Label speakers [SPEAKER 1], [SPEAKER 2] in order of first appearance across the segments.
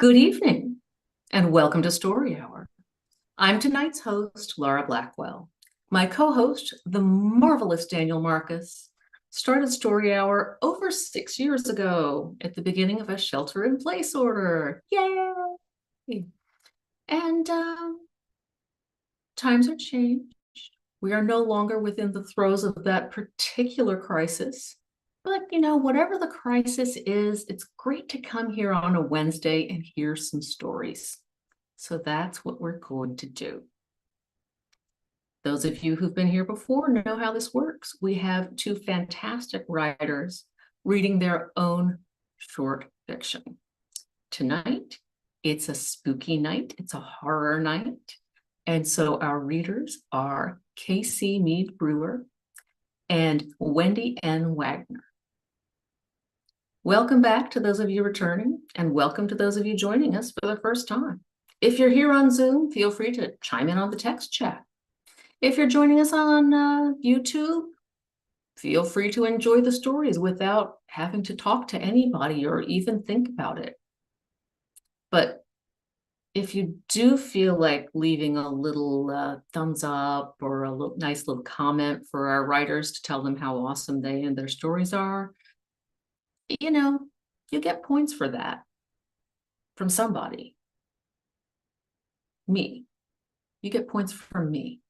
[SPEAKER 1] Good evening, and welcome to Story Hour. I'm tonight's host, Laura Blackwell. My co-host, the marvelous Daniel Marcus, started Story Hour over 6 years ago at the beginning of a shelter-in-place order. Yay! And times have changed. We are no longer within the throes of that particular crisis. But, whatever the crisis is, it's great to come here on a Wednesday and hear some stories. So that's what we're going to do. Those of you who've been here before know how this works. We have two fantastic writers reading their own short fiction. Tonight, it's a spooky night. It's a horror night. And so our readers are K.C. Mead-Brewer and Wendy N. Wagner. Welcome back to those of you returning, and welcome to those of you joining us for the first time. If you're here on Zoom, feel free to chime in on the text chat. If you're joining us on YouTube, feel free to enjoy the stories without having to talk to anybody or even think about it. But if you do feel like leaving a little thumbs up or a nice little comment for our writers to tell them how awesome they and their stories are, you get points for that from somebody. Me. You get points from me.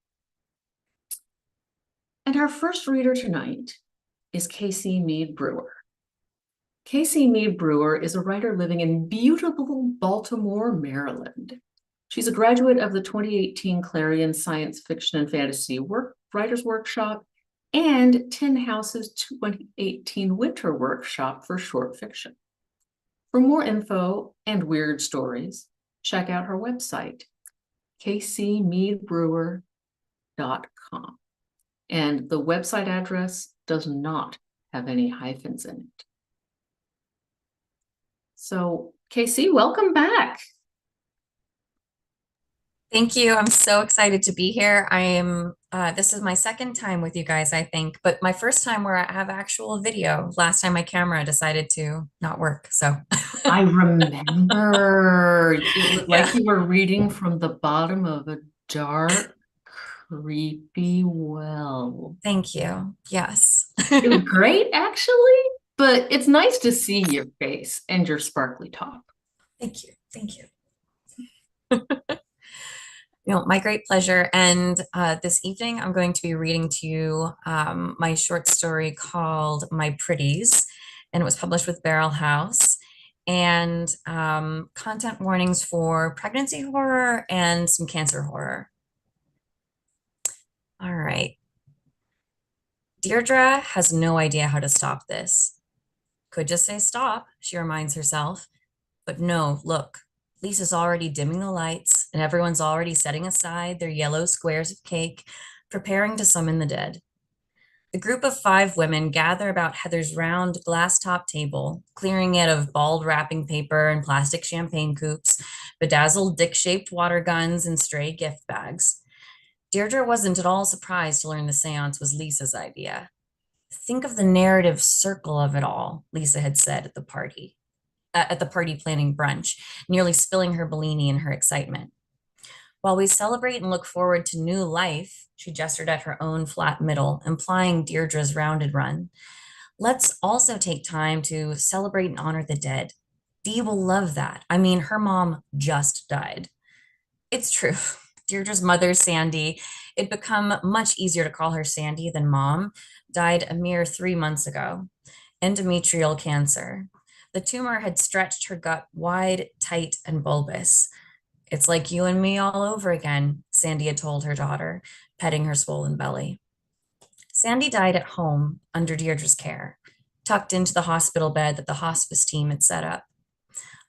[SPEAKER 1] And our first reader tonight is K.C. Mead-Brewer. K.C. Mead-Brewer is a writer living in beautiful Baltimore, Maryland. She's a graduate of the 2018 Clarion Science Fiction and Fantasy Writers Workshop and Tin House's 2018 Winter Workshop for short fiction. For more info and weird stories, check out her website, kcmeadbrewer.com. And the website address does not have any hyphens in it. So, Casey, welcome back.
[SPEAKER 2] Thank you. I'm so excited to be here. This is my second time with you guys, I think, but my first time where I have actual video. Last time my camera decided to not work, so.
[SPEAKER 1] I remember it was like
[SPEAKER 2] Yeah.
[SPEAKER 1] you were reading from the bottom of a dark, creepy well.
[SPEAKER 2] Thank you. Yes.
[SPEAKER 1] It was great, actually, but it's nice to see your face and your sparkly top.
[SPEAKER 2] Thank you. Thank you. My great pleasure. And this evening, I'm going to be reading to you my short story called My Pretties, and it was published with Barrel House. And content warnings for pregnancy horror and some cancer horror. All right. Deirdre has no idea how to stop this. Could just say stop, she reminds herself. But no, look, Lisa's already dimming the lights, and everyone's already setting aside their yellow squares of cake, preparing to summon the dead. The group of 5 women gather about Heather's round glass-top table, clearing it of bald wrapping paper and plastic champagne coupes, bedazzled dick-shaped water guns, and stray gift bags. Deirdre wasn't at all surprised to learn the seance was Lisa's idea. Think of the narrative circle of it all, Lisa had said at the party planning brunch, nearly spilling her Bellini in her excitement. While we celebrate and look forward to new life, she gestured at her own flat middle, implying Deirdre's rounded run. Let's also take time to celebrate and honor the dead. Dee will love that. I mean, her mom just died. It's true. Deirdre's mother, Sandy, it'd become much easier to call her Sandy than Mom, died a mere 3 months ago. Endometrial cancer. The tumor had stretched her gut wide, tight, and bulbous. It's like you and me all over again, Sandy had told her daughter, petting her swollen belly. Sandy died at home under Deirdre's care, tucked into the hospital bed that the hospice team had set up.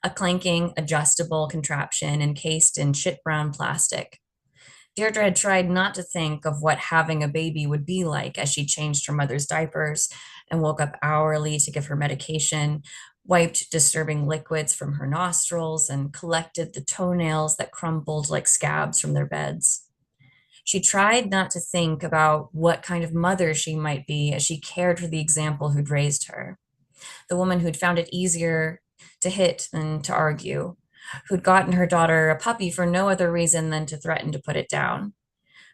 [SPEAKER 2] A clanking, adjustable contraption encased in shit brown plastic. Deirdre had tried not to think of what having a baby would be like as she changed her mother's diapers and woke up hourly to give her medication, wiped disturbing liquids from her nostrils, and collected the toenails that crumpled like scabs from their beds. She tried not to think about what kind of mother she might be as she cared for the example who'd raised her, the woman who'd found it easier to hit than to argue, who'd gotten her daughter a puppy for no other reason than to threaten to put it down,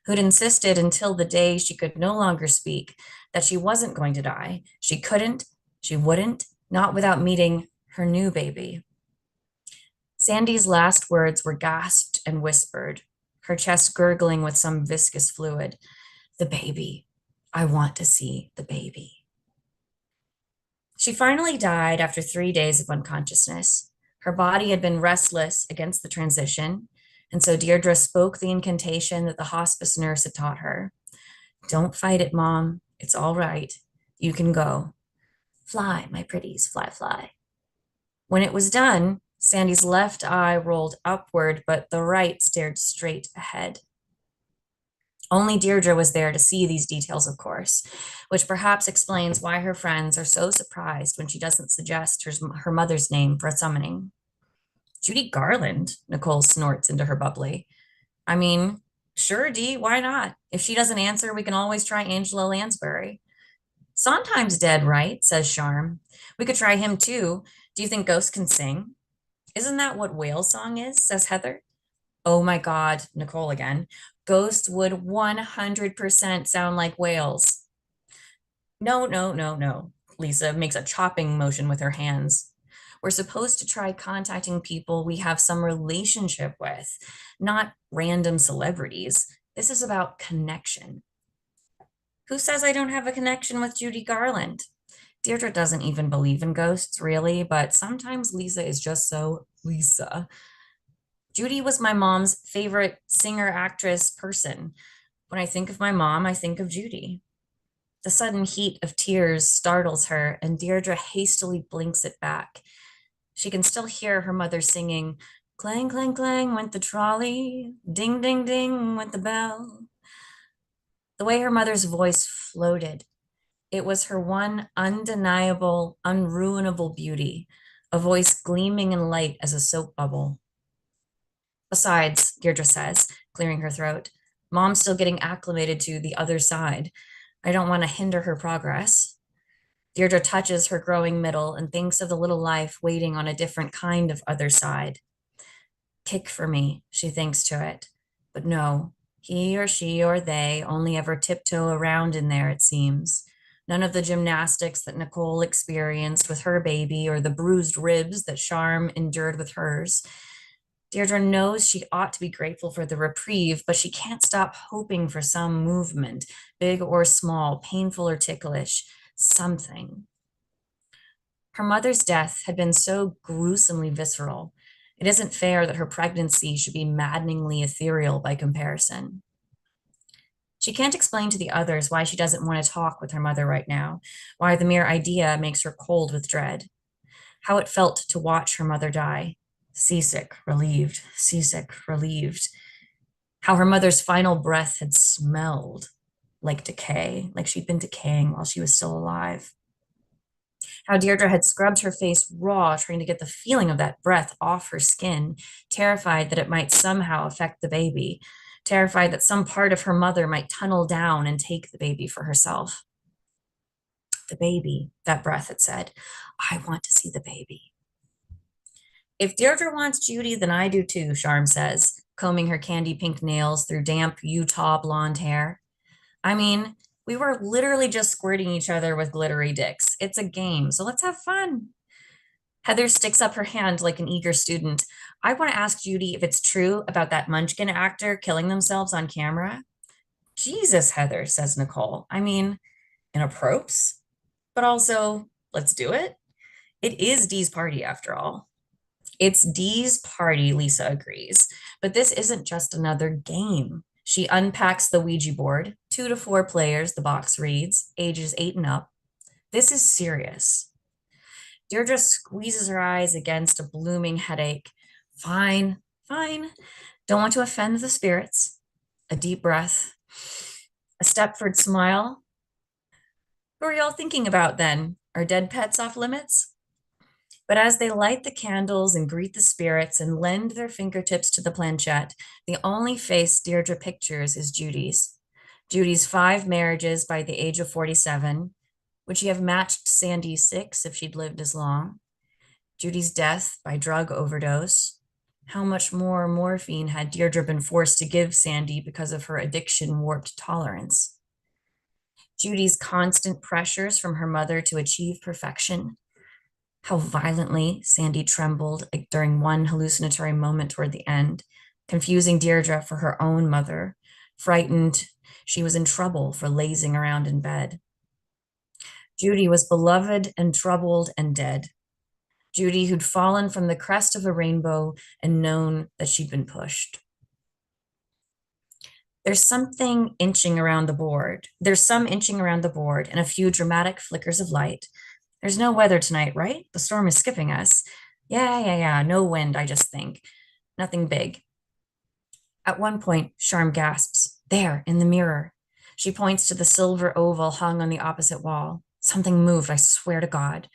[SPEAKER 2] who'd insisted until the day she could no longer speak that she wasn't going to die. She couldn't, she wouldn't, not without meeting her new baby. Sandy's last words were gasped and whispered, her chest gurgling with some viscous fluid. The baby. I want to see the baby. She finally died after 3 days of unconsciousness. Her body had been restless against the transition, and so Deirdre spoke the incantation that the hospice nurse had taught her. Don't fight it, Mom. It's all right. You can go. Fly, my pretties, fly, fly. When it was done, Sandy's left eye rolled upward, but the right stared straight ahead. Only Deirdre was there to see these details, of course, which perhaps explains why her friends are so surprised when she doesn't suggest her mother's name for a summoning. Judy Garland, Nicole snorts into her bubbly. I mean, sure, Dee, why not? If she doesn't answer, we can always try Angela Lansbury. Sondheim's dead, right? Says Charm. We could try him too. Do you think ghosts can sing? Isn't that what whale song is? Says Heather. Oh my God, Nicole again. Ghosts would 100% sound like whales. No, no, no, no. Lisa makes a chopping motion with her hands. We're supposed to try contacting people we have some relationship with, not random celebrities. This is about connection. Who says I don't have a connection with Judy Garland? Deirdre doesn't even believe in ghosts, really, but sometimes Lisa is just so Lisa. Judy was my mom's favorite singer, actress, person. When I think of my mom, I think of Judy. The sudden heat of tears startles her, and Deirdre hastily blinks it back. She can still hear her mother singing, clang, clang, clang went the trolley, ding, ding, ding went the bell. The way her mother's voice floated, it was her one undeniable, unruinable beauty, a voice gleaming in light as a soap bubble. Besides, Deirdre says, clearing her throat, Mom's still getting acclimated to the other side. I don't want to hinder her progress. Deirdre touches her growing middle and thinks of the little life waiting on a different kind of other side. Kick for me, she thinks to it. But no, he or she or they only ever tiptoe around in there, it seems. None of the gymnastics that Nicole experienced with her baby or the bruised ribs that Charm endured with hers. Deirdre knows she ought to be grateful for the reprieve, but she can't stop hoping for some movement, big or small, painful or ticklish, something. Her mother's death had been so gruesomely visceral. It isn't fair that her pregnancy should be maddeningly ethereal by comparison. She can't explain to the others why she doesn't want to talk with her mother right now, why the mere idea makes her cold with dread, how it felt to watch her mother die. Seasick, relieved, how her mother's final breath had smelled like decay, like she'd been decaying while she was still alive. How Deirdre had scrubbed her face raw, trying to get the feeling of that breath off her skin, terrified that it might somehow affect the baby, terrified that some part of her mother might tunnel down and take the baby for herself. The baby, that breath had said, I want to see the baby. If Deirdre wants Judy, then I do too, Charm says, combing her candy pink nails through damp Utah blonde hair. I mean, we were literally just squirting each other with glittery dicks. It's a game, so let's have fun. Heather sticks up her hand like an eager student. I want to ask Judy if it's true about that Munchkin actor killing themselves on camera. Jesus, Heather, says Nicole. I mean, in a propes, but also, let's do it. It is Dee's party after all. It's Dee's party, Lisa agrees, but this isn't just another game. She unpacks the Ouija board, 2 to 4 players, the box reads, ages 8 and up. This is serious. Deirdre squeezes her eyes against a blooming headache. Fine, fine. Don't want to offend the spirits. A deep breath. A Stepford smile. Who are y'all thinking about then? Are dead pets off limits? But as they light the candles and greet the spirits and lend their fingertips to the planchette, the only face Deirdre pictures is Judy's. Judy's 5 marriages by the age of 47. Would she have matched Sandy's 6 if she'd lived as long? Judy's death by drug overdose. How much more morphine had Deirdre been forced to give Sandy because of her addiction-warped tolerance? Judy's constant pressures from her mother to achieve perfection. How violently Sandy trembled during one hallucinatory moment toward the end, confusing Deirdre for her own mother, frightened she was in trouble for lazing around in bed. Judy was beloved and troubled and dead. Judy, who'd fallen from the crest of a rainbow and known that she'd been pushed. There's something inching around the board. There's some inching around the board and a few dramatic flickers of light. There's no weather tonight, right? The storm is skipping us. Yeah. No wind, I just think. Nothing big. At one point, Charm gasps. There, in the mirror. She points to the silver oval hung on the opposite wall. Something moved, I swear to God.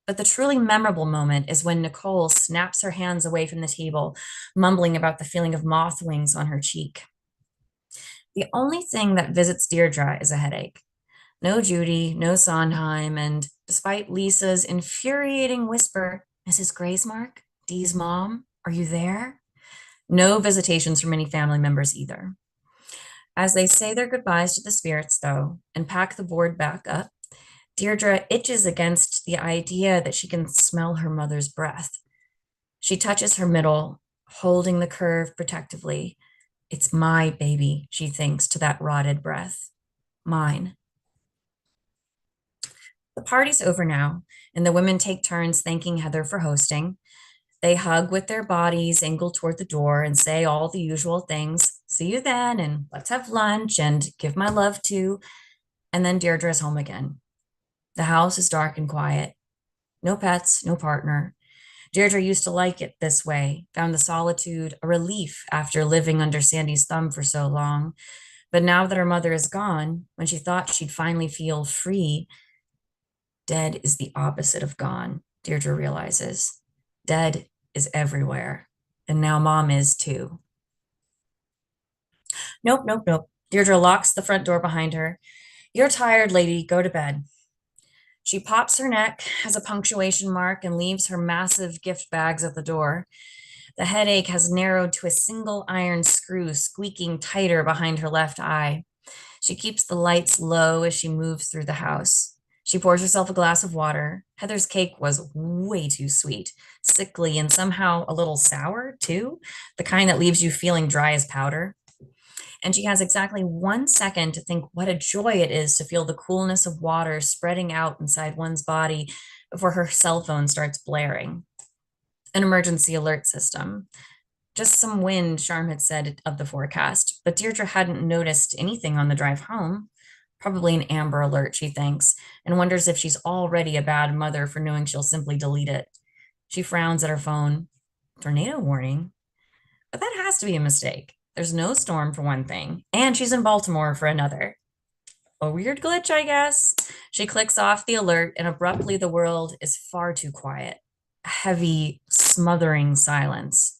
[SPEAKER 2] But the truly memorable moment is when Nicole snaps her hands away from the table, mumbling about the feeling of moth wings on her cheek. The only thing that visits Deirdre is a headache. No Judy, no Sondheim, and despite Lisa's infuriating whisper, Mrs. Graysmark, Dee's mom, are you there? No visitations from any family members either. As they say their goodbyes to the spirits, though, and pack the board back up, Deirdre itches against the idea that she can smell her mother's breath. She touches her middle, holding the curve protectively. It's my baby, she thinks to that rotted breath. Mine. The party's over now, and the women take turns thanking Heather for hosting. They hug with their bodies angled toward the door and say all the usual things. See you then, and let's have lunch, and give my love to. And then Deirdre's home again. The house is dark and quiet. No pets, no partner. Deirdre used to like it this way, found the solitude a relief after living under Sandy's thumb for so long. But now that her mother is gone, when she thought she'd finally feel free, dead is the opposite of gone, Deirdre realizes. Dead is everywhere, and now Mom is too. Nope. Deirdre locks the front door behind her. You're tired, lady, go to bed. She pops her neck as a punctuation mark and leaves her massive gift bags at the door. The headache has narrowed to a single iron screw squeaking tighter behind her left eye. She keeps the lights low as she moves through the house. She pours herself a glass of water. Heather's cake was way too sweet, sickly, and somehow a little sour, too, the kind that leaves you feeling dry as powder. And she has exactly 1 second to think what a joy it is to feel the coolness of water spreading out inside one's body before her cell phone starts blaring. An emergency alert system. Just some wind, Charm had said of the forecast, but Deirdre hadn't noticed anything on the drive home. Probably an Amber Alert, she thinks, and wonders if she's already a bad mother for knowing she'll simply delete it. She frowns at her phone. Tornado warning? But that has to be a mistake. There's no storm for one thing, and she's in Baltimore for another. A weird glitch, I guess. She clicks off the alert, and abruptly the world is far too quiet. A heavy, smothering silence.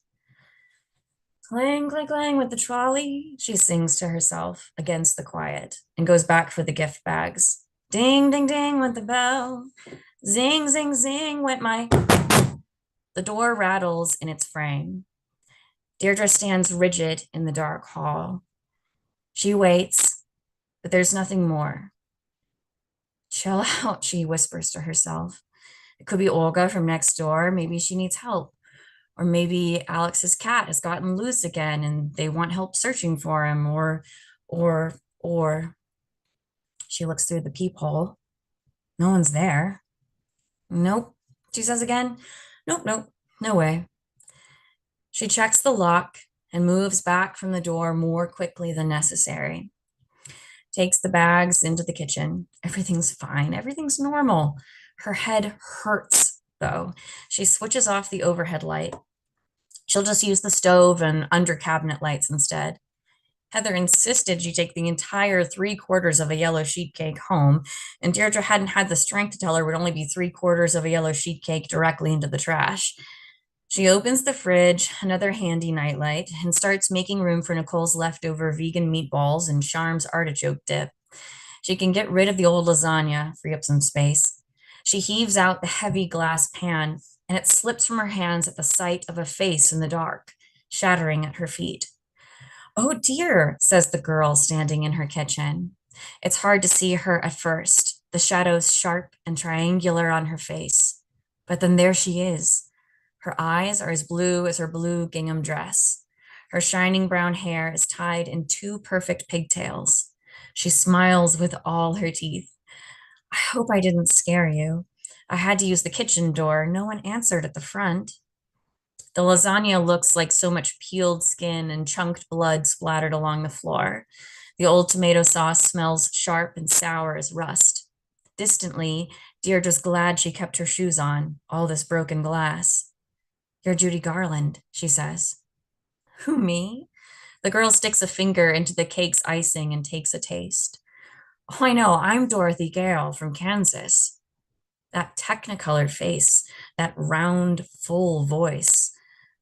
[SPEAKER 2] Clang, clang, clang with the trolley, she sings to herself against the quiet and goes back for the gift bags. Ding, ding, ding went the bell. Zing, zing, zing went my... The door rattles in its frame. Deirdre stands rigid in the dark hall. She waits, but there's nothing more. Chill out, she whispers to herself. It could be Olga from next door. Maybe she needs help. Or maybe Alex's cat has gotten loose again and they want help searching for him. Or she looks through the peephole. No one's there. Nope, she says again. Nope, no way. She checks the lock and moves back from the door more quickly than necessary. Takes the bags into the kitchen. Everything's fine. Everything's normal. Her head hurts, though. She switches off the overhead light. She'll just use the stove and under cabinet lights instead. Heather insisted she take the entire 3/4 of a yellow sheet cake home, and Deirdre hadn't had the strength to tell her it would only be 3/4 of a yellow sheet cake directly into the trash. She opens the fridge, another handy nightlight, and starts making room for Nicole's leftover vegan meatballs and Charm's artichoke dip. She can get rid of the old lasagna, free up some space. She heaves out the heavy glass pan and it slips from her hands at the sight of a face in the dark, shattering at her feet. Oh dear, says the girl standing in her kitchen. It's hard to see her at first, the shadows sharp and triangular on her face. But then there she is. Her eyes are as blue as her blue gingham dress. Her shining brown hair is tied in two perfect pigtails. She smiles with all her teeth. I hope I didn't scare you. I had to use the kitchen door. No one answered at the front. The lasagna looks like so much peeled skin and chunked blood splattered along the floor. The old tomato sauce smells sharp and sour as rust. Distantly, Deirdre's glad she kept her shoes on, all this broken glass. You're Judy Garland, she says. Who, me? The girl sticks a finger into the cake's icing and takes a taste. Oh, I know, I'm Dorothy Gale from Kansas. That technicolor face, that round, full voice.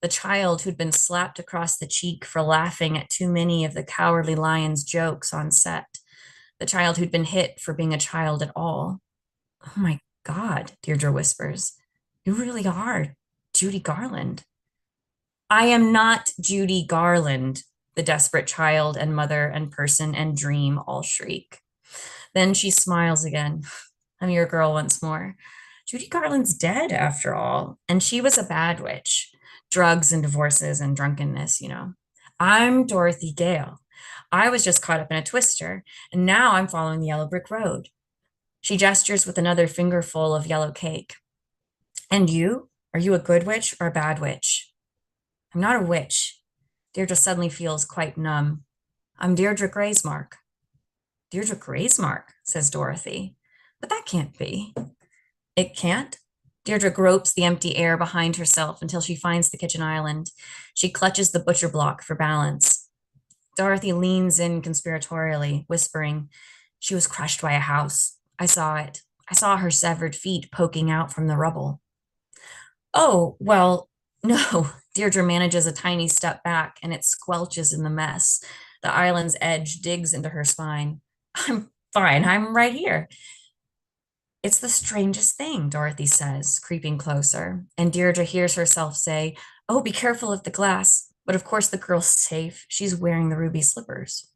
[SPEAKER 2] The child who'd been slapped across the cheek for laughing at too many of the Cowardly Lion's jokes on set. The child who'd been hit for being a child at all. Oh my God, Deirdre whispers. You really are Judy Garland. I am not Judy Garland, the desperate child and mother and person and dream all shriek. Then she smiles again. I'm your girl once more. Judy Garland's dead after all, and she was a bad witch. Drugs and divorces and drunkenness, you know. I'm Dorothy Gale. I was just caught up in a twister, and now I'm following the yellow brick road. She gestures with another fingerful of yellow cake. And you? Are you a good witch or a bad witch? I'm not a witch. Deirdre suddenly feels quite numb. I'm Deirdre Graysmark. Deirdre Graysmark, says Dorothy. But that can't be. It can't? Deirdre gropes the empty air behind herself until she finds the kitchen island. She clutches the butcher block for balance. Dorothy leans in conspiratorially, whispering, She was crushed by a house. I saw it. I saw her severed feet poking out from the rubble. Oh, well, no. Deirdre manages a tiny step back and it squelches in the mess. The island's edge digs into her spine. I'm fine. I'm right here. It's the strangest thing, Dorothy says, creeping closer, and Deirdre hears herself say, Oh, be careful of the glass. But of course the girl's safe. She's wearing the ruby slippers.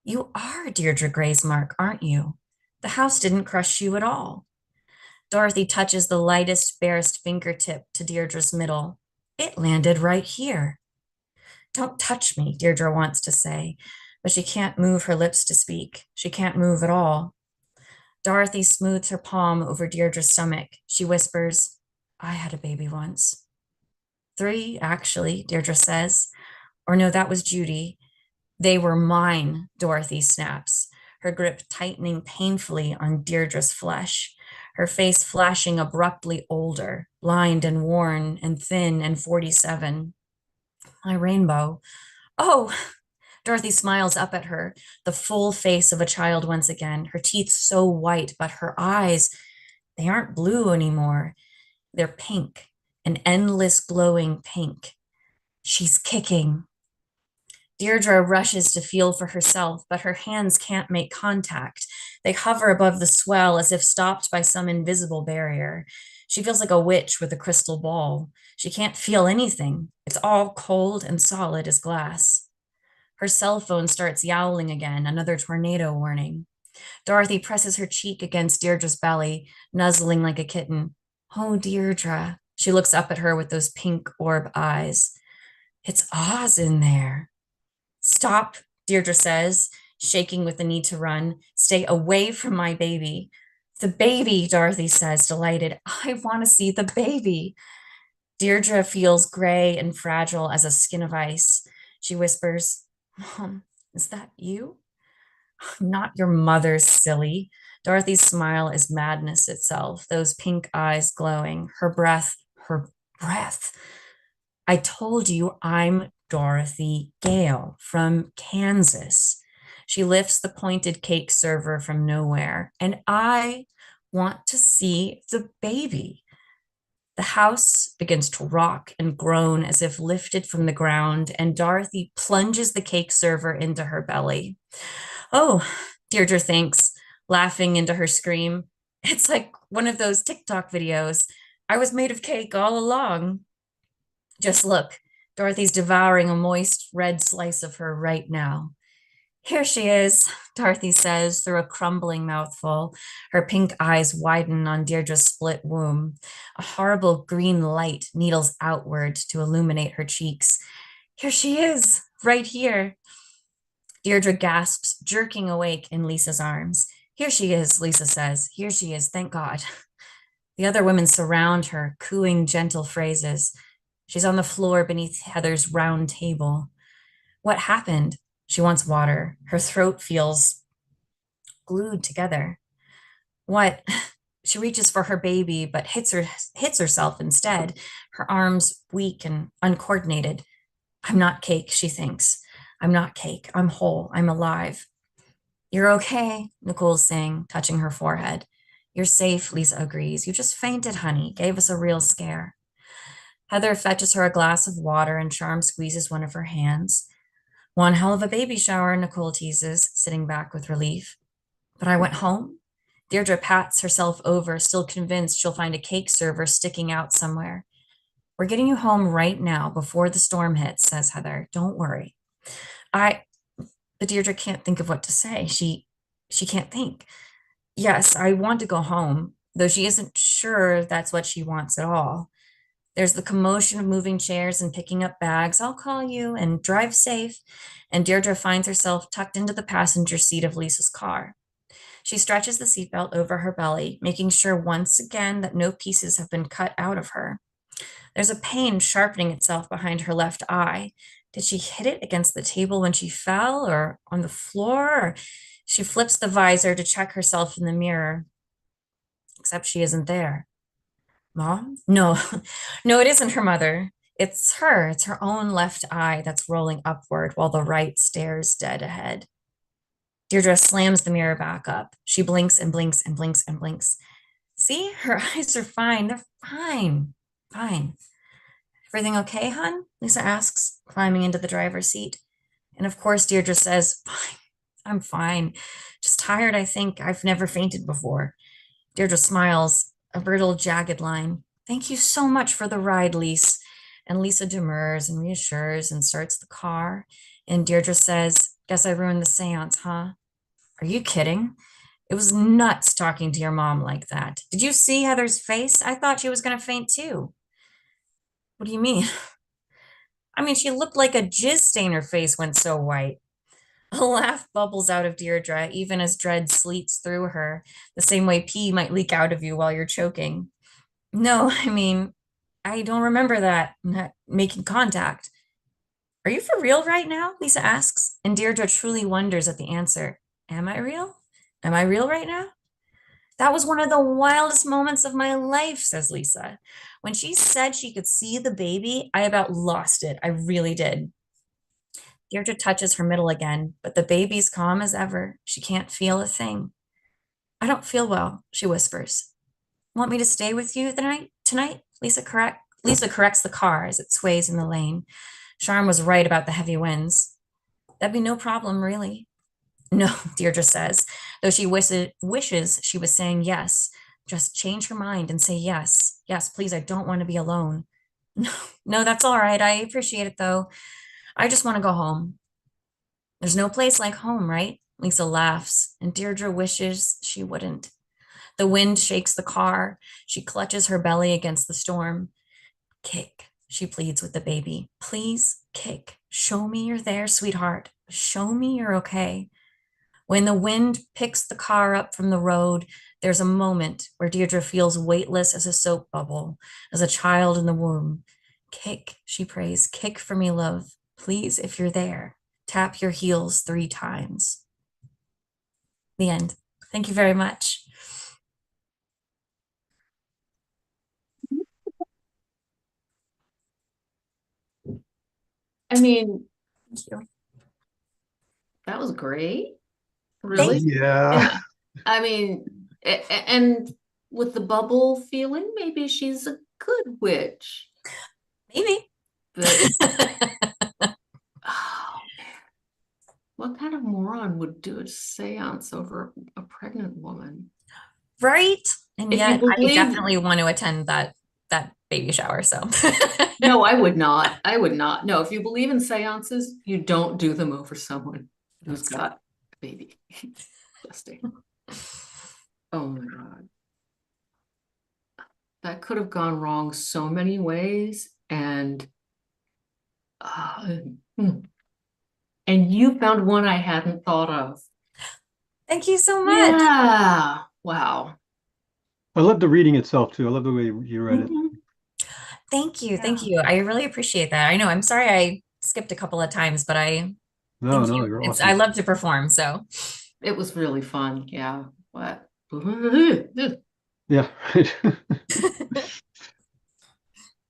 [SPEAKER 2] You are Deirdre Graysmark, aren't you? The house didn't crush you at all. Dorothy touches the lightest, barest fingertip to Deirdre's middle. It landed right here. Don't touch me, Deirdre wants to say, but she can't move her lips to speak. She can't move at all. Dorothy smooths her palm over Deirdre's stomach. She whispers, I had a baby once. 3, actually, Deirdre says. Or no, that was Judy. They were mine, Dorothy snaps, her grip tightening painfully on Deirdre's flesh, her face flashing abruptly older, lined and worn and thin and 47. My rainbow. Oh, Dorothy smiles up at her, the full face of a child once again, her teeth so white, but her eyes, they aren't blue anymore. They're pink, an endless glowing pink. She's kicking. Deirdre rushes to feel for herself, but her hands can't make contact. They hover above the swell as if stopped by some invisible barrier. She feels like a witch with a crystal ball. She can't feel anything. It's all cold and solid as glass. Her cell phone starts yowling again, another tornado warning. Dorothy presses her cheek against Deirdre's belly, nuzzling like a kitten. Oh, Deirdre. She looks up at her with those pink orb eyes. It's Oz in there. Stop, Deirdre says, shaking with the need to run. Stay away from my baby. The baby, Dorothy says, delighted. I want to see the baby. Deirdre feels gray and fragile as a skin of ice. She whispers, Mom, is that you? Not your mother, silly. Dorothy's smile is madness itself, those pink eyes glowing, her breath. I told you I'm Dorothy Gale from Kansas. She lifts the pointed cake server from nowhere, and I want to see the baby. The house begins to rock and groan as if lifted from the ground, and Dorothy plunges the cake server into her belly. Oh, Deirdre thinks, laughing into her scream. It's like one of those TikTok videos. I was made of cake all along. Just look, Dorothy's devouring a moist red slice of her right now. Here she is, Dorothy says through a crumbling mouthful. Her pink eyes widen on Deirdre's split womb. A horrible green light needles outward to illuminate her cheeks. Here she is, right here. Deirdre gasps, jerking awake in Lisa's arms. Here she is, Lisa says. Here she is, thank God. The other women surround her, cooing gentle phrases. She's on the floor beneath Heather's round table. What happened? She wants water. Her throat feels glued together. What? She reaches for her baby, but hits herself instead, her arms weak and uncoordinated. I'm not cake, she thinks. I'm not cake. I'm whole. I'm alive. You're okay, Nicole's saying, touching her forehead. You're safe, Lisa agrees. You just fainted, honey. Gave us a real scare. Heather fetches her a glass of water and Charm squeezes one of her hands. One hell of a baby shower, Nicole teases, sitting back with relief. But I went home? Deirdre pats herself over, still convinced she'll find a cake server sticking out somewhere. We're getting you home right now before the storm hits, says Heather. Don't worry. But Deirdre can't think of what to say. She can't think. Yes, I want to go home, though she isn't sure that's what she wants at all. There's the commotion of moving chairs and picking up bags. I'll call you and drive safe. And Deirdre finds herself tucked into the passenger seat of Lisa's car. She stretches the seatbelt over her belly, making sure once again that no pieces have been cut out of her. There's a pain sharpening itself behind her left eye. Did she hit it against the table when she fell or on the floor? Or she flips the visor to check herself in the mirror, except she isn't there. Mom? No, no, it isn't her mother. It's her. It's her own left eye that's rolling upward while the right stares dead ahead. Deirdre slams the mirror back up. She blinks and blinks and blinks and blinks. See, her eyes are fine. They're fine. Fine. Everything okay, hon? Lisa asks, climbing into the driver's seat. And of course, Deirdre says, fine. I'm fine. Just tired, I think. I've never fainted before. Deirdre smiles, a brittle, jagged line. Thank you so much for the ride, Lise. And Lisa demurs and reassures and starts the car. And Deirdre says, guess I ruined the seance, huh? Are you kidding? It was nuts talking to your mom like that. Did you see Heather's face? I thought she was going to faint too. What do you mean? I mean, she looked like a jizz stain. Her face went so white. A laugh bubbles out of Deirdre, even as dread sleets through her, the same way pee might leak out of you while you're choking. No, I mean, I don't remember that, not making contact. Are you for real right now? Lisa asks, and Deirdre truly wonders at the answer. Am I real? Am I real right now? That was one of the wildest moments of my life, says Lisa. When she said she could see the baby, I about lost it. I really did. Deirdre touches her middle again, but the baby's calm as ever. She can't feel a thing. I don't feel well, she whispers. Want me to stay with you tonight? Lisa corrects the car as it sways in the lane. Charm was right about the heavy winds. That'd be no problem, really. No, Deirdre says, though she wishes she was saying yes. Just change her mind and say yes. Yes, please, I don't want to be alone. No, no, that's all right. I appreciate it, though. I just want to go home. There's no place like home, right? Lisa laughs, and Deirdre wishes she wouldn't. The wind shakes the car. She clutches her belly against the storm. Kick, she pleads with the baby. Please, kick. Show me you're there, sweetheart. Show me you're okay. When the wind picks the car up from the road, there's a moment where Deirdre feels weightless as a soap bubble, as a child in the womb. Kick, she prays. Kick for me, love. Please, if you're there. Tap your heels 3 times. The end. Thank you very much.
[SPEAKER 1] I mean,
[SPEAKER 2] Thank you.
[SPEAKER 1] that was great.
[SPEAKER 2] Thank
[SPEAKER 1] Really?
[SPEAKER 2] you.
[SPEAKER 3] Yeah.
[SPEAKER 1] And I mean, and with the bubble feeling, maybe she's a good witch.
[SPEAKER 2] Maybe.
[SPEAKER 1] But oh, what kind of moron would do a seance over a pregnant woman?
[SPEAKER 2] Right? And
[SPEAKER 1] If you
[SPEAKER 2] yet I
[SPEAKER 1] believe,
[SPEAKER 2] definitely want to attend that baby shower. So
[SPEAKER 1] No, I would not. I would not. No, if you believe in seances, you don't do them over someone who's
[SPEAKER 2] that's true.
[SPEAKER 1] got a baby. Disgusting. Oh my God. That could have gone wrong so many ways. Uh, hmm. And you found one I hadn't thought of.
[SPEAKER 2] Thank you so much.
[SPEAKER 1] Yeah. Wow.
[SPEAKER 3] I love the reading itself too. I love the way you read it.
[SPEAKER 1] Mhm.
[SPEAKER 2] Thank you. Thank
[SPEAKER 1] Yeah.
[SPEAKER 2] you. I really appreciate that. I know I'm sorry I skipped a couple of times, but I
[SPEAKER 3] No,
[SPEAKER 2] thank
[SPEAKER 3] no,
[SPEAKER 2] you.
[SPEAKER 3] you're
[SPEAKER 2] It's I
[SPEAKER 3] awesome.
[SPEAKER 2] love to perform, so
[SPEAKER 1] It was really fun. Yeah. What?
[SPEAKER 3] Yeah.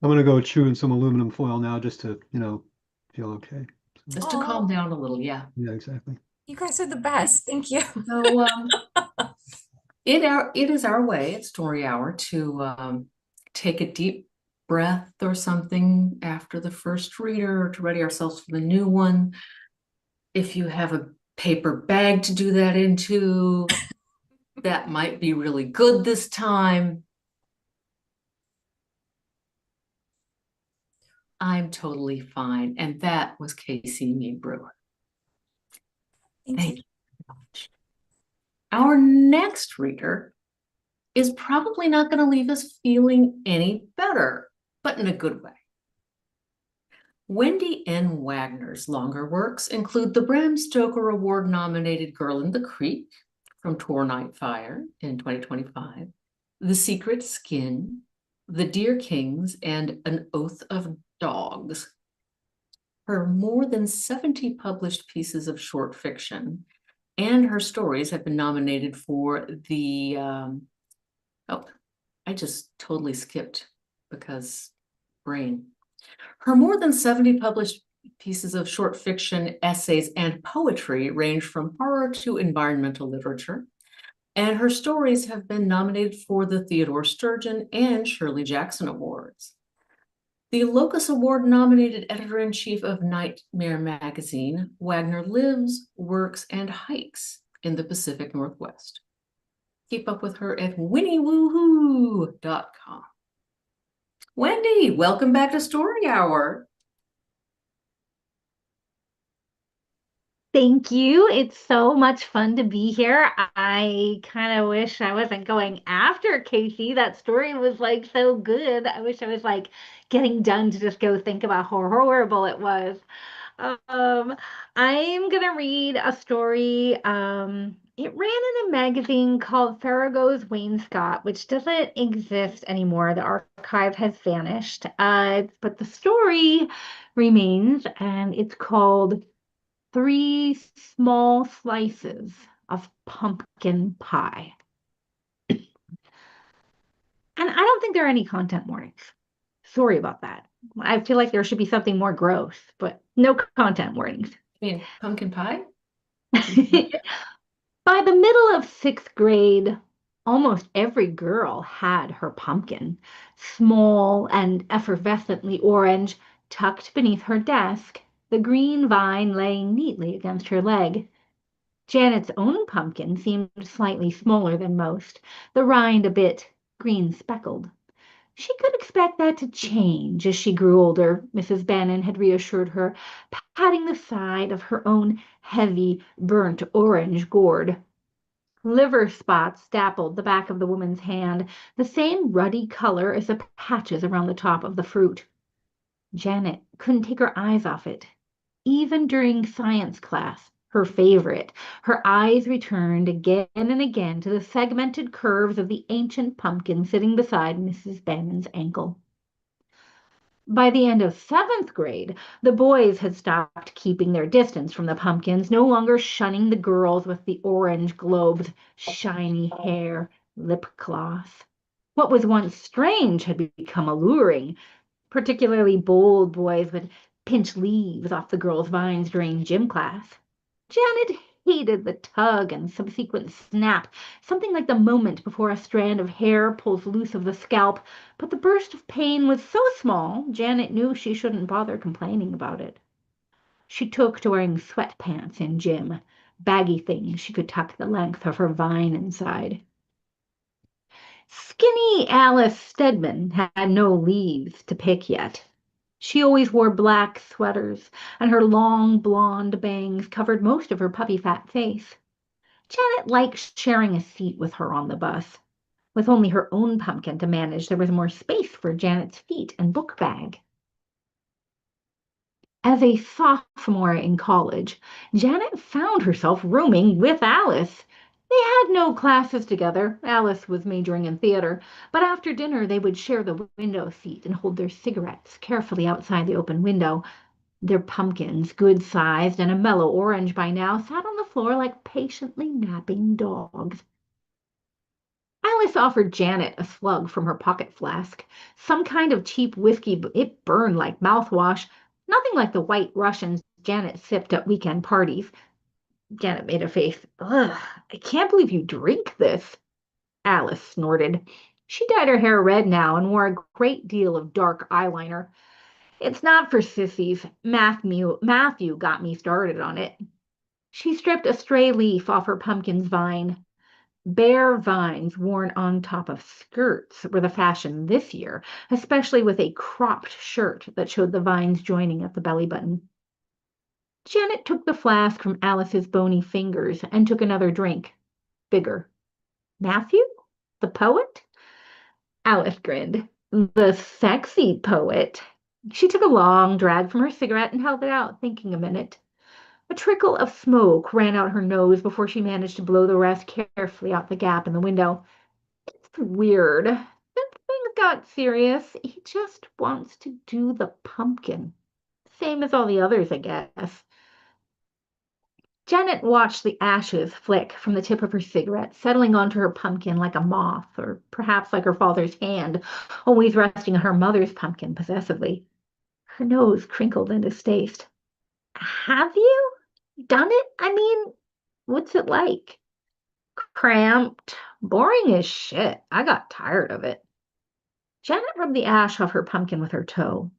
[SPEAKER 3] I'm gonna go chewing some aluminum foil now just to, feel okay.
[SPEAKER 1] Just to calm
[SPEAKER 2] oh,
[SPEAKER 1] down a little. Yeah.
[SPEAKER 3] Yeah, exactly.
[SPEAKER 2] you guys are the best. Thank you.
[SPEAKER 1] So it is our way at Story Hour to take a deep breath or something after the first reader to ready ourselves for the new one. If you have a paper bag to do that into, that might be really good this time. I'm totally fine. And that was Casey Mead-Brewer.
[SPEAKER 2] Thank you.
[SPEAKER 1] Thank you so much. Our next reader is probably not going to leave us feeling any better, but in a good way. Wendy N. Wagner's longer works include the Bram Stoker Award nominated Girl in the Creek from Tor Nightfire in 2025, The Secret Skin, The Deer Kings, and An Oath of Dogs. Her more than 70 published pieces of short fiction and her stories have been nominated for the, oh, I just totally skipped because brain. Her more than 70 published pieces of short fiction, essays, and poetry range from horror to environmental literature, and her stories have been nominated for the Theodore Sturgeon and Shirley Jackson Awards. The Locus Award nominated editor-in-chief of Nightmare magazine, Wagner lives, works, and hikes in the Pacific Northwest. Keep up with her at winnywoohoo.com. Wendy, welcome back to Story Hour.
[SPEAKER 4] Thank you. It's so much fun to be here. I kind of wish I wasn't going after Casey. That story was like so good. I wish I was like getting done to just go think about how horrible it was. Um, I'm gonna read a story. It ran in a magazine called FARRAGO'S WAINSCOT, which doesn't exist anymore. The archive has vanished. But the story remains, and it's called Three Small Slices of Pumpkin Pie. And I don't think there are any content warnings. Sorry about that. I feel like there should be something more gross, but no content warnings.
[SPEAKER 1] I mean, pumpkin pie?
[SPEAKER 4] By the middle of sixth grade, almost every girl had her pumpkin, small and effervescently orange, tucked beneath her desk, the green vine laying neatly against her leg. Janet's own pumpkin seemed slightly smaller than most, the rind a bit green speckled. She could expect that to change as she grew older, Mrs. Bannon had reassured her, patting the side of her own heavy, burnt orange gourd. Liver spots dappled the back of the woman's hand, the same ruddy color as the patches around the top of the fruit. Janet couldn't take her eyes off it. Even during science class, her favorite, her eyes returned again and again to the segmented curves of the ancient pumpkin sitting beside Mrs. Bannon's ankle. By the end of seventh grade, the boys had stopped keeping their distance from the pumpkins, no longer shunning the girls with the orange globed, shiny hair, lip gloss. What was once strange had become alluring. Particularly bold boys would pinch leaves off the girls' vines during gym class. Janet hated the tug and subsequent snap, something like the moment before a strand of hair pulls loose of the scalp, but the burst of pain was so small, Janet knew she shouldn't bother complaining about it. She took to wearing sweatpants in gym, baggy things she could tuck the length of her vine inside. Skinny Alice Stedman had no leaves to pick yet. She always wore black sweaters, and her long blonde bangs covered most of her puppy fat face. Janet liked sharing a seat with her on the bus. With only her own pumpkin to manage, there was more space for Janet's feet and book bag. As a sophomore in college, Janet found herself rooming with Alice. They had no classes together. Alice was majoring in theater, but after dinner they would share the window seat and hold their cigarettes carefully outside the open window. Their pumpkins, good sized and a mellow orange by now, sat on the floor like patiently napping dogs. Alice offered Janet a slug from her pocket flask, some kind of cheap whiskey, but it burned like mouthwash, nothing like the White Russians Janet sipped at weekend parties. Janet made a face. Ugh, I can't believe you drink this. Alice snorted. She dyed her hair red now and wore a great deal of dark eyeliner. It's not for sissies. Matthew got me started on it. She stripped a stray leaf off her pumpkin's vine. Bare vines worn on top of skirts were the fashion this year, especially with a cropped shirt that showed the vines joining at the belly button. Janet took the flask from Alice's bony fingers and took another drink. Bigger. Matthew? The poet? Alice grinned. The sexy poet. She took a long drag from her cigarette and held it out, thinking a minute. A trickle of smoke ran out her nose before she managed to blow the rest carefully out the gap in the window. It's weird. Since things got serious, he just wants to do the pumpkin. Same as all the others, I guess. Janet watched the ashes flick from the tip of her cigarette, settling onto her pumpkin like a moth, or perhaps like her father's hand, always resting on her mother's pumpkin possessively. Her nose crinkled in distaste. Have you done it? I mean, what's it like? Cramped, boring as shit. I got tired of it. Janet rubbed the ash off her pumpkin with her toe.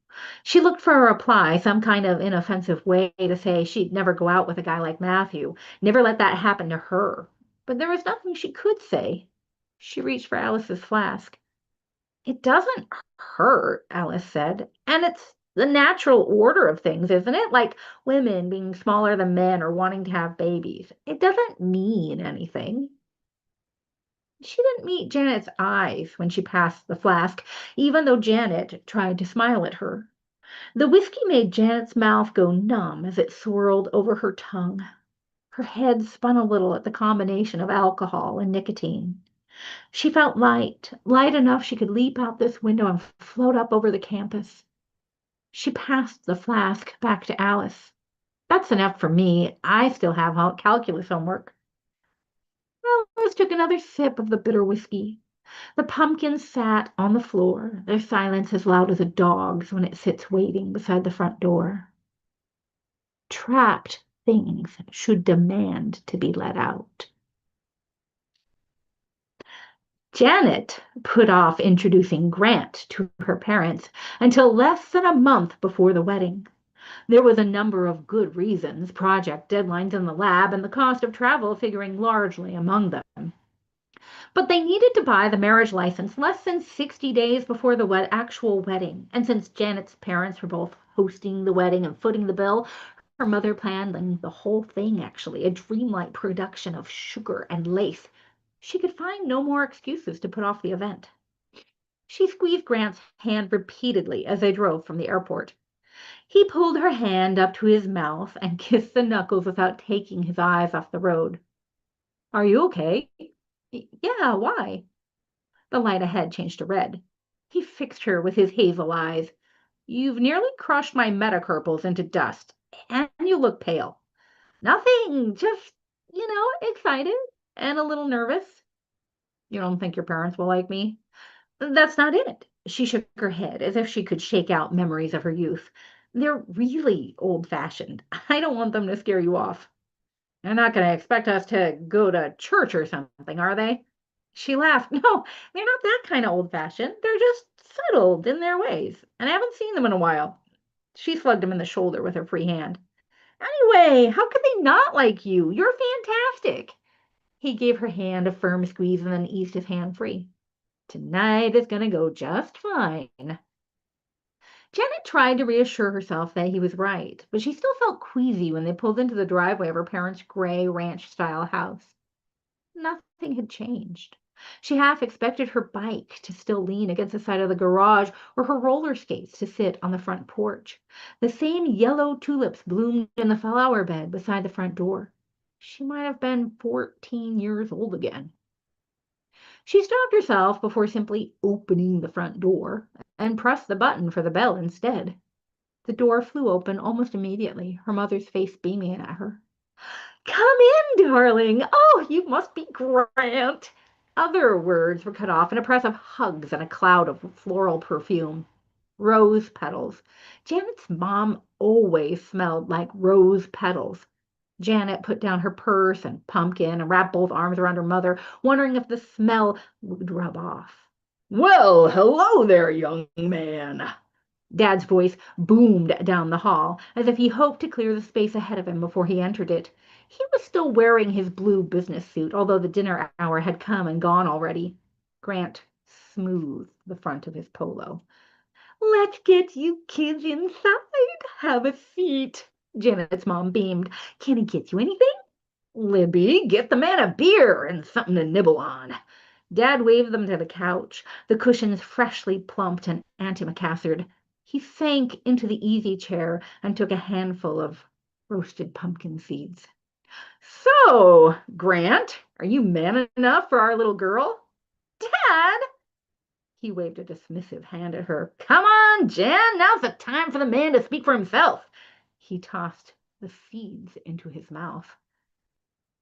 [SPEAKER 4] She looked for a reply, some kind of inoffensive way to say she'd never go out with a guy like Matthew, never let that happen to her. But there was nothing she could say. She reached for Alice's flask. It doesn't hurt, Alice said, and it's the natural order of things, isn't it? Like women being smaller than men or wanting to have babies. It doesn't mean anything. She didn't meet Janet's eyes when she passed the flask, even though Janet tried to smile at her. The whiskey made Janet's mouth go numb as it swirled over her tongue. Her head spun a little at the combination of alcohol and nicotine. She felt light, light enough she could leap out this window and float up over the campus. She passed the flask back to Alice. That's enough for me. I still have calculus homework. Alice took another sip of the bitter whiskey. The pumpkins sat on the floor, their silence as loud as a dog's when it sits waiting beside the front door. Trapped things should demand to be let out. Janet put off introducing Grant to her parents until less than a month before the wedding. There was a number of good reasons, project deadlines in the lab and the cost of travel figuring largely among them. But they needed to buy the marriage license less than 60 days before the actual wedding. And since Janet's parents were both hosting the wedding and footing the bill, her mother planned the whole thing, actually, a dreamlike production of sugar and lace. She could find no more excuses to put off the event. She squeezed Grant's hand repeatedly as they drove from the airport. He pulled her hand up to his mouth and kissed the knuckles without taking his eyes off the road. Are you okay? Yeah, why? The light ahead changed to red. He fixed her with his hazel eyes. You've nearly crushed my metacarpals into dust, and you look pale. Nothing, just, excited and a little nervous. You don't think your parents will like me? That's not it. She shook her head as if she could shake out memories of her youth. They're really old-fashioned. I don't want them to scare you off. They're not going to expect us to go to church or something, are they? She laughed. No, they're not that kind of old-fashioned. They're just settled in their ways, and I haven't seen them in a while. She slugged him in the shoulder with her free hand. Anyway, how could they not like you? You're fantastic. He gave her hand a firm squeeze and then eased his hand free. Tonight is gonna go just fine. Janet tried to reassure herself that he was right, but she still felt queasy when they pulled into the driveway of her parents' gray ranch-style house. Nothing had changed. She half expected her bike to still lean against the side of the garage or her roller skates to sit on the front porch. The same yellow tulips bloomed in the flower bed beside the front door. She might have been 14 years old again. She stopped herself before simply opening the front door and pressed the button for the bell instead. The door flew open almost immediately, her mother's face beaming at her. "Come in, darling. Oh, you must be Grant." Other words were cut off in a press of hugs and a cloud of floral perfume. Rose petals. Janet's mom always smelled like rose petals. Janet put down her purse and pumpkin and wrapped both arms around her mother, wondering if the smell would rub off. "Well, hello there, young man." Dad's voice boomed down the hall, as if he hoped to clear the space ahead of him before he entered it. He was still wearing his blue business suit, although the dinner hour had come and gone already. Grant smoothed the front of his polo. "Let's get you kids inside. Have a seat." Janet's mom beamed. "Can I get you anything?" "Libby, get the man a beer and something to nibble on." Dad waved them to the couch, the cushions freshly plumped and antimacassar'd. He sank into the easy chair and took a handful of roasted pumpkin seeds. "So, Grant, are you man enough for our little girl?" "Dad!" He waved a dismissive hand at her. "Come on, Jan, now's the time for the man to speak for himself." He tossed the seeds into his mouth.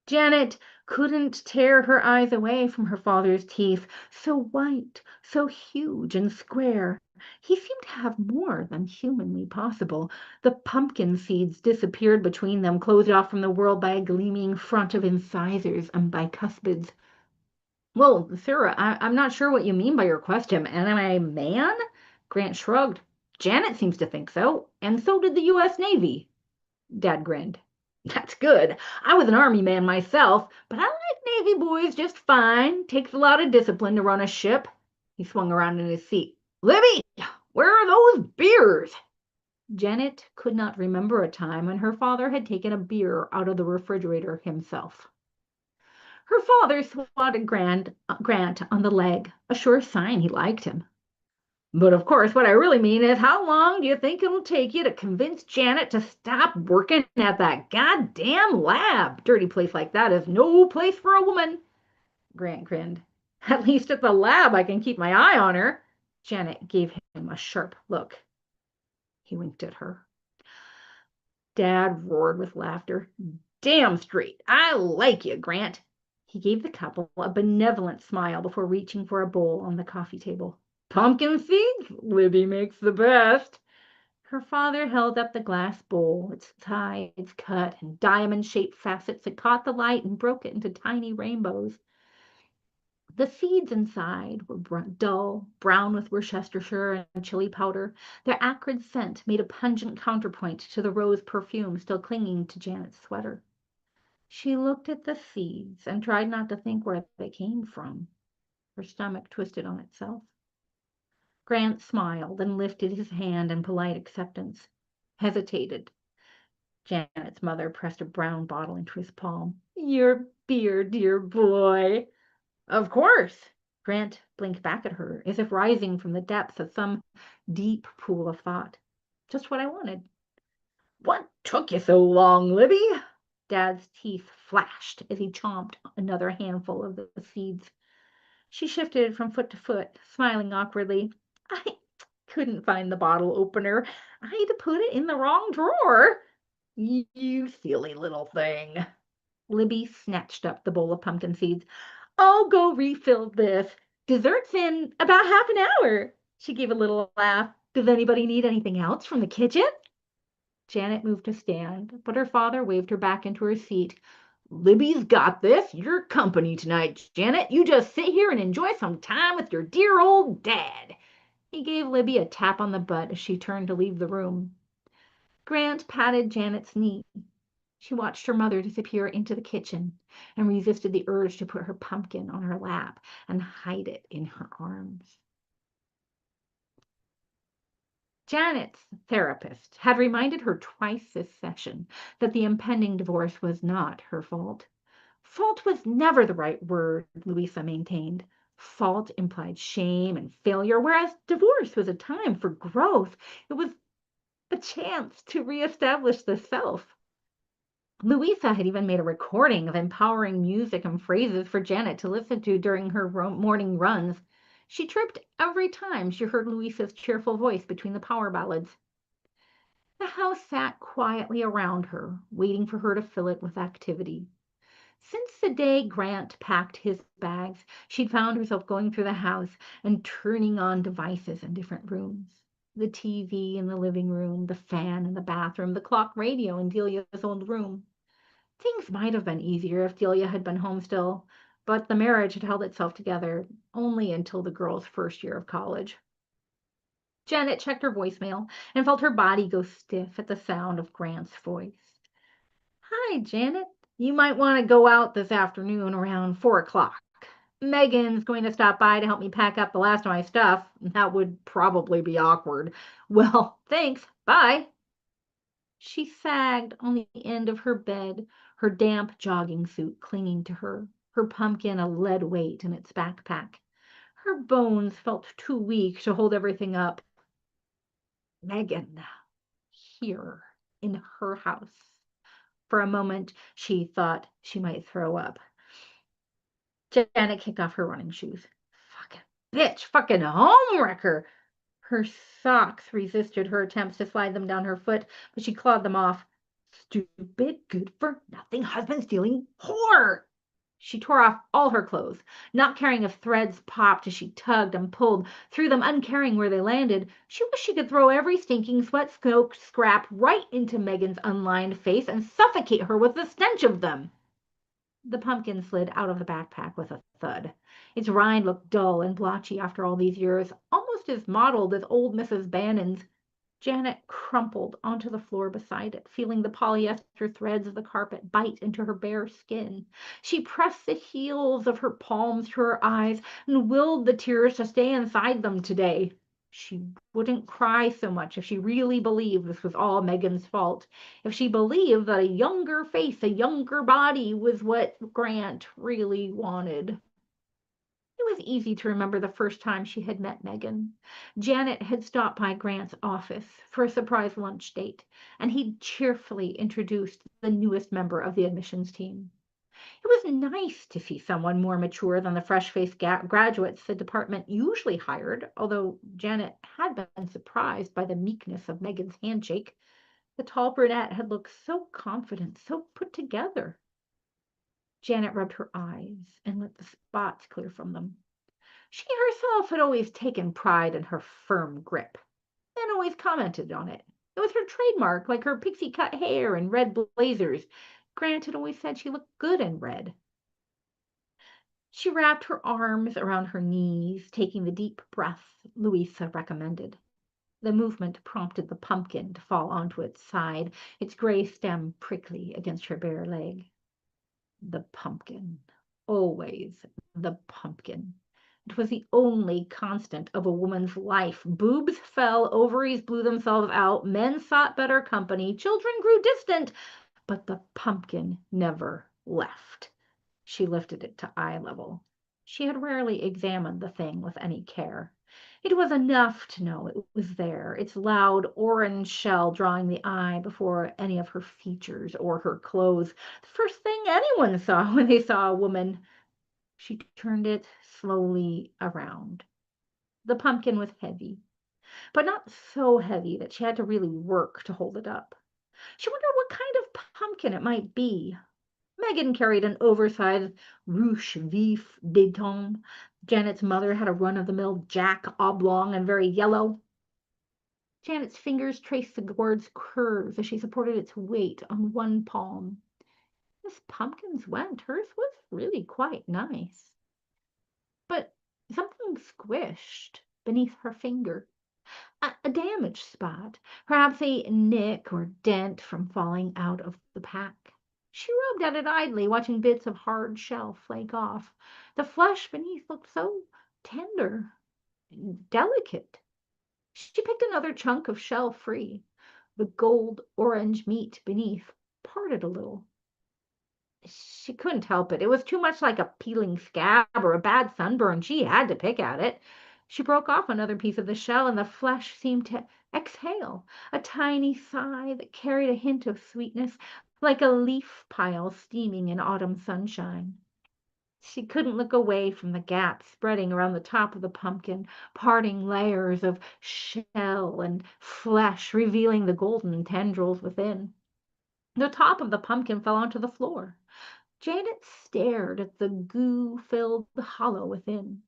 [SPEAKER 4] Janet couldn't tear her eyes away from her father's teeth, so white, so huge and square. He seemed to have more than humanly possible. The pumpkin seeds disappeared between them, closed off from the world by a gleaming front of incisors and bicuspids. "Well, Sarah, I'm not sure what you mean by your question. Am I a man?" Grant shrugged. "Janet seems to think so, and so did the U.S. Navy." Dad grinned. "That's good. I was an Army man myself, but I like Navy boys just fine. Takes a lot of discipline to run a ship." He swung around in his seat. "Libby, where are those beers?" Janet could not remember a time when her father had taken a beer out of the refrigerator himself. Her father swatted Grant on the leg, a sure sign he liked him. "But of course, what I really mean is, how long do you think it'll take you to convince Janet to stop working at that goddamn lab? Dirty place like that is no place for a woman." Grant grinned. "At least at the lab I can keep my eye on her." Janet gave him a sharp look. He winked at her. Dad roared with laughter. "Damn straight. I like you, Grant." He gave the couple a benevolent smile before reaching for a bowl on the coffee table. "Pumpkin seeds? Libby makes the best." Her father held up the glass bowl, its sides cut and diamond-shaped facets that caught the light and broke it into tiny rainbows. The seeds inside were dull, brown with Worcestershire and chili powder. Their acrid scent made a pungent counterpoint to the rose perfume still clinging to Janet's sweater. She looked at the seeds and tried not to think where they came from. Her stomach twisted on itself. Grant smiled and lifted his hand in polite acceptance. Hesitated. Janet's mother pressed a brown bottle into his palm. "Your beer, dear boy." "Of course." Grant blinked back at her, as if rising from the depths of some deep pool of thought. "Just what I wanted." "What took you so long, Libby?" Dad's teeth flashed as he chomped another handful of the seeds. She shifted from foot to foot, smiling awkwardly. "I couldn't find the bottle opener. I'd put it in the wrong drawer." "You silly little thing." Libby snatched up the bowl of pumpkin seeds. "I'll go refill this. Dessert's in about half an hour." She gave a little laugh. "Does anybody need anything else from the kitchen?" Janet moved to stand, but her father waved her back into her seat. "Libby's got this. You're company tonight, Janet. You just sit here and enjoy some time with your dear old dad." He gave Libby a tap on the butt as she turned to leave the room. Grant patted Janet's knee. She watched her mother disappear into the kitchen and resisted the urge to put her pumpkin on her lap and hide it in her arms. Janet's therapist had reminded her twice this session that the impending divorce was not her fault. Fault was never the right word, Louisa maintained. Fault implied shame and failure, whereas divorce was a time for growth. It was a chance to reestablish the self. Louisa had even made a recording of empowering music and phrases for Janet to listen to during her morning runs. She chirped every time she heard Louisa's cheerful voice between the power ballads. The house sat quietly around her, waiting for her to fill it with activity. Since the day Grant packed his bags, she'd found herself going through the house and turning on devices in different rooms. The TV in the living room, the fan in the bathroom, the clock radio in Delia's old room. Things might have been easier if Delia had been home still, but the marriage had held itself together only until the girl's first year of college. Janet checked her voicemail and felt her body go stiff at the sound of Grant's voice. Hi, Janet. You might want to go out this afternoon around 4 o'clock. Megan's going to stop by to help me pack up the last of my stuff. That would probably be awkward. Well, thanks. Bye. She sagged on the end of her bed, her damp jogging suit clinging to her, her pumpkin a lead weight in its backpack. Her bones felt too weak to hold everything up. Megan, here in her house. For a moment, she thought she might throw up. Janet kicked off her running shoes. Fucking bitch, fucking homewrecker. Her socks resisted her attempts to slide them down her foot, but she clawed them off. Stupid, good-for-nothing, husband-stealing whore! She tore off all her clothes, not caring if threads popped as she tugged and pulled, threw them uncaring where they landed. She wished she could throw every stinking sweat-soaked scrap right into Megan's unlined face and suffocate her with the stench of them. The pumpkin slid out of the backpack with a thud. Its rind looked dull and blotchy after all these years, almost as mottled as old Mrs. Bannon's. Janet crumpled onto the floor beside it, feeling the polyester threads of the carpet bite into her bare skin. She pressed the heels of her palms to her eyes and willed the tears to stay inside them today. She wouldn't cry so much if she really believed this was all Megan's fault, if she believed that a younger face, a younger body was what Grant really wanted. It was easy to remember the first time she had met Megan. Janet had stopped by Grant's office for a surprise lunch date, and he'd cheerfully introduced the newest member of the admissions team. It was nice to see someone more mature than the fresh-faced graduates the department usually hired, although Janet had been surprised by the meekness of Megan's handshake. The tall brunette had looked so confident, so put together. Janet rubbed her eyes and let the spots clear from them. She herself had always taken pride in her firm grip and always commented on it. It was her trademark, like her pixie-cut hair and red blazers. Grant had always said she looked good in red. She wrapped her arms around her knees, taking the deep breath Louisa recommended. The movement prompted the pumpkin to fall onto its side, its gray stem prickly against her bare leg. The pumpkin. Always the pumpkin. It was the only constant of a woman's life. Boobs fell, ovaries blew themselves out, men sought better company, children grew distant, but the pumpkin never left. She lifted it to eye level. She had rarely examined the thing with any care. It was enough to know it was there, its loud orange shell drawing the eye before any of her features or her clothes. The first thing anyone saw when they saw a woman. She turned it slowly around. The pumpkin was heavy, but not so heavy that she had to really work to hold it up. She wondered what kind of pumpkin it might be. Megan carried an oversized ruche vif d'étain. Janet's mother had a run-of-the-mill jack, oblong and very yellow. Janet's fingers traced the gourd's curves as she supported its weight on one palm. Miss Pumpkin's went. Hers was really quite nice. But something squished beneath her finger. A damaged spot, perhaps a nick or dent from falling out of the pack. She rubbed at it idly, watching bits of hard shell flake off. The flesh beneath looked so tender and delicate. She picked another chunk of shell free. The gold orange meat beneath parted a little. She couldn't help it. It was too much like a peeling scab or a bad sunburn. She had to pick at it. She broke off another piece of the shell, and the flesh seemed to exhale, a tiny sigh that carried a hint of sweetness, like a leaf pile steaming in autumn sunshine. She couldn't look away from the gaps spreading around the top of the pumpkin, parting layers of shell and flesh, revealing the golden tendrils within. The top of the pumpkin fell onto the floor. Janet stared at the goo-filled hollow within.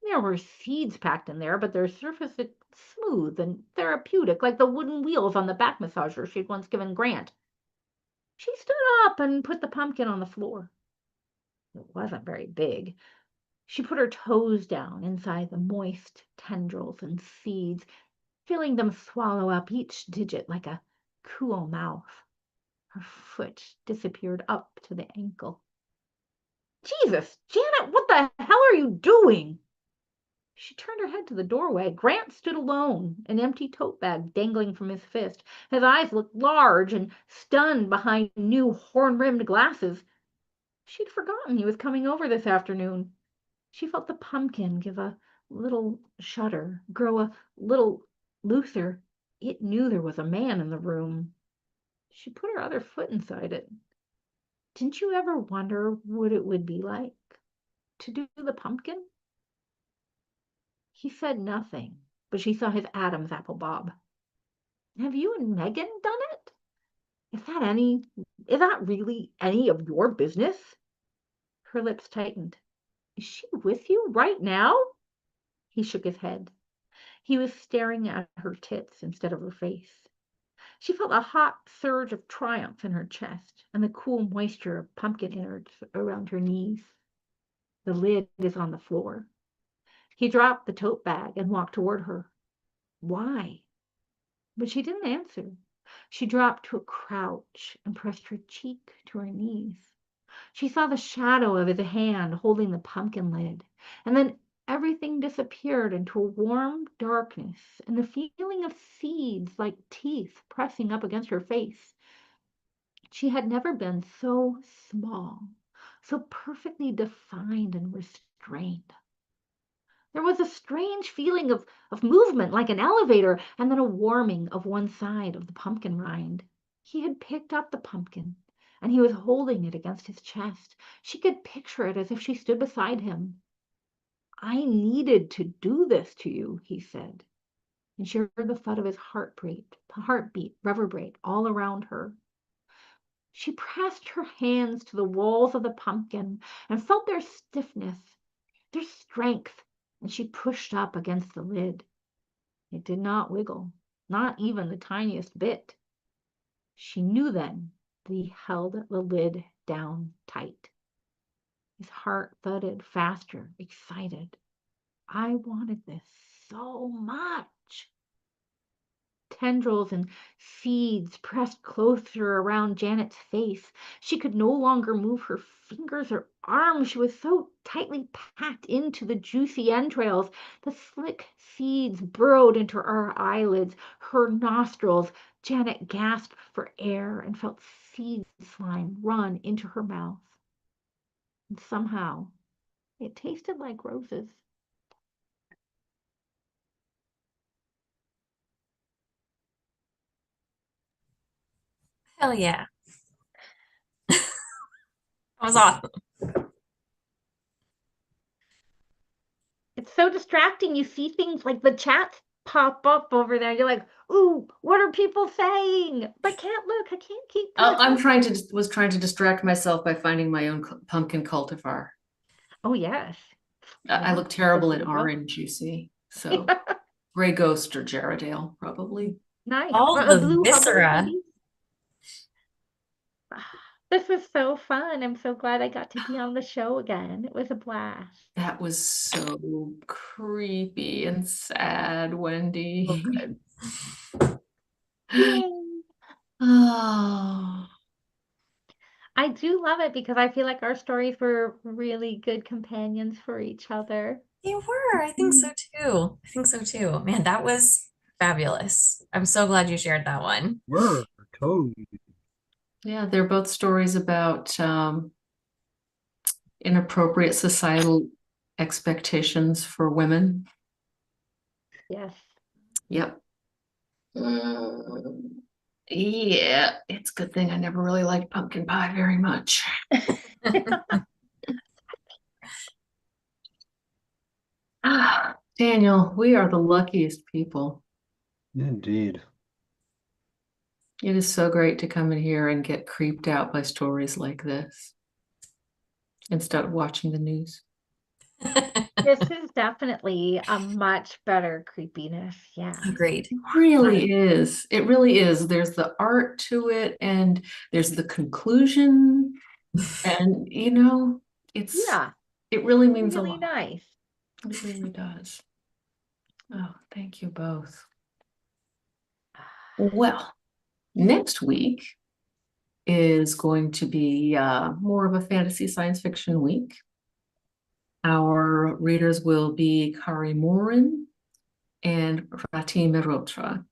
[SPEAKER 4] There were seeds packed in there, but their surface was smooth and therapeutic, like the wooden wheels on the back massager she'd once given Grant. She stood up and put the pumpkin on the floor. It wasn't very big. She put her toes down inside the moist tendrils and seeds, feeling them swallow up each digit like a cool mouth. Her foot disappeared up to the ankle. Jesus, Janet, what the hell are you doing? She turned her head to the doorway. Grant stood alone, an empty tote bag dangling from his fist. His eyes looked large and stunned behind new horn-rimmed glasses. She'd forgotten he was coming over this afternoon. She felt the pumpkin give a little shudder, grow a little looser. It knew there was a man in the room. She put her other foot inside it. Didn't you ever wonder what it would be like to do the pumpkin? He said nothing, but she saw his Adam's apple bob. Have you and Megan done it? Is that really any of your business? Her lips tightened. Is she with you right now? He shook his head. He was staring at her tits instead of her face. She felt a hot surge of triumph in her chest and the cool moisture of pumpkin innards around her knees. The lid is on the floor. He dropped the tote bag and walked toward her. Why? But she didn't answer. She dropped to a crouch and pressed her cheek to her knees. She saw the shadow of his hand holding the pumpkin lid, and then everything disappeared into a warm darkness and the feeling of seeds like teeth pressing up against her face. She had never been so small, so perfectly defined and restrained. There was a strange feeling of movement like an elevator, and then a warming of one side of the pumpkin rind. He had picked up the pumpkin, and he was holding it against his chest. She could picture it as if she stood beside him. I needed to do this to you, he said, and she heard the thud of his heartbeat reverberate all around her. She pressed her hands to the walls of the pumpkin and felt their stiffness, their strength, and she pushed up against the lid. It did not wiggle, not even the tiniest bit. She knew then that he held the lid down tight. His heart thudded faster, excited. I wanted this so much. Tendrils and seeds pressed closer around Janet's face. She could no longer move her fingers or arms. She was so tightly packed into the juicy entrails. The slick seeds burrowed into her eyelids, her nostrils. Janet gasped for air and felt seed slime run into her mouth. And somehow it tasted like roses.
[SPEAKER 2] Hell yeah. That was awesome.
[SPEAKER 4] It's so distracting. You see things like the chats pop up over there. You're like, ooh, what are people saying? I can't look. I can't keep.
[SPEAKER 1] Was trying to distract myself by finding my own pumpkin cultivar.
[SPEAKER 4] Oh, yes.
[SPEAKER 1] I look terrible in orange, you see. So Gray Ghost or Jarradale, probably.
[SPEAKER 4] Nice.
[SPEAKER 2] All
[SPEAKER 4] Or a
[SPEAKER 2] the
[SPEAKER 4] blue
[SPEAKER 2] viscera.
[SPEAKER 4] Hubble, This was so fun. I'm so glad I got to be on the show again. It was a blast.
[SPEAKER 1] That was so creepy and sad, Wendy.
[SPEAKER 2] Good.
[SPEAKER 4] Yay.
[SPEAKER 1] Oh,
[SPEAKER 4] I do love it because I feel like our stories were really good companions for each other.
[SPEAKER 2] They were. I think so too. I think so too. Man, that was fabulous. I'm so glad you shared that one.
[SPEAKER 3] Were totally.
[SPEAKER 1] yeah, they're both stories about inappropriate societal expectations for women.
[SPEAKER 4] Yes.
[SPEAKER 1] Yep. Mm, yeah, it's a good thing I never really liked pumpkin pie very much. Ah, Daniel, we are the luckiest people.
[SPEAKER 3] Indeed.
[SPEAKER 1] It is so great to come in here and get creeped out by stories like this instead of watching the news.
[SPEAKER 4] This is definitely a much better creepiness. Yeah.
[SPEAKER 2] Agreed.
[SPEAKER 1] It really is. It really is. There's the art to it, and there's the conclusion, and
[SPEAKER 4] Yeah.
[SPEAKER 1] it really means a
[SPEAKER 4] Really
[SPEAKER 1] lot.
[SPEAKER 4] nice.
[SPEAKER 1] It really does. Oh, thank you both. Well, next week is going to be more of a fantasy science fiction week. Our readers will be Kari Morin and Rati Mehrotra.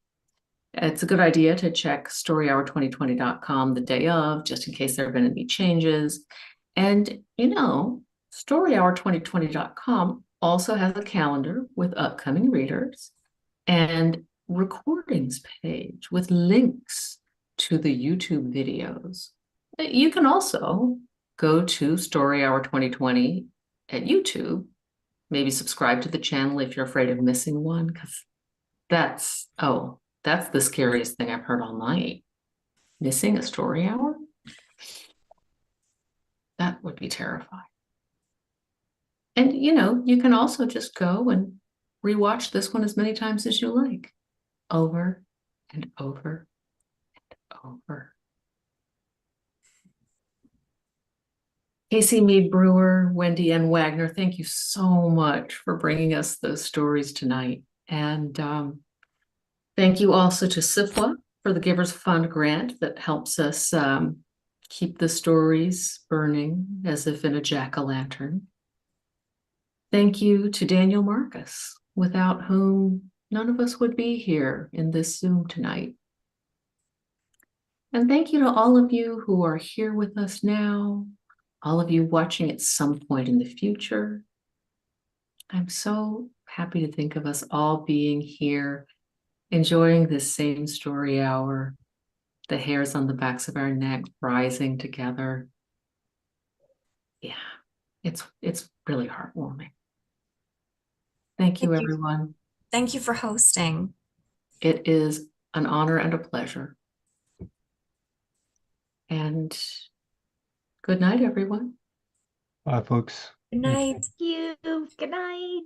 [SPEAKER 1] It's a good idea to check storyhour2020.com the day of, just in case there have been any changes. And, storyhour2020.com also has a calendar with upcoming readers and recordings page with links to the YouTube videos. You can also go to Story Hour 2020 at YouTube, maybe subscribe to the channel if you're afraid of missing one, because that's the scariest thing I've heard all night. Missing a story hour? That would be terrifying. And you can also just go and rewatch this one as many times as you like, over and over and over. Casey Mead-Brewer, Wendy N. Wagner, thank you so much for bringing us those stories tonight. And thank you also to SIFWA for the Givers Fund grant that helps us keep the stories burning as if in a jack-o'-lantern. Thank you to Daniel Marcus, without whom none of us would be here in this Zoom tonight. And thank you to all of you who are here with us now, all of you watching at some point in the future. I'm so happy to think of us all being here, enjoying this same story hour, the hairs on the backs of our neck rising together. Yeah, it's really heartwarming. Thank you, everyone.
[SPEAKER 2] Thank you for hosting.
[SPEAKER 1] It is an honor and a pleasure. And good night, everyone.
[SPEAKER 3] Bye, folks.
[SPEAKER 2] Good night.
[SPEAKER 4] Thank you. Good night.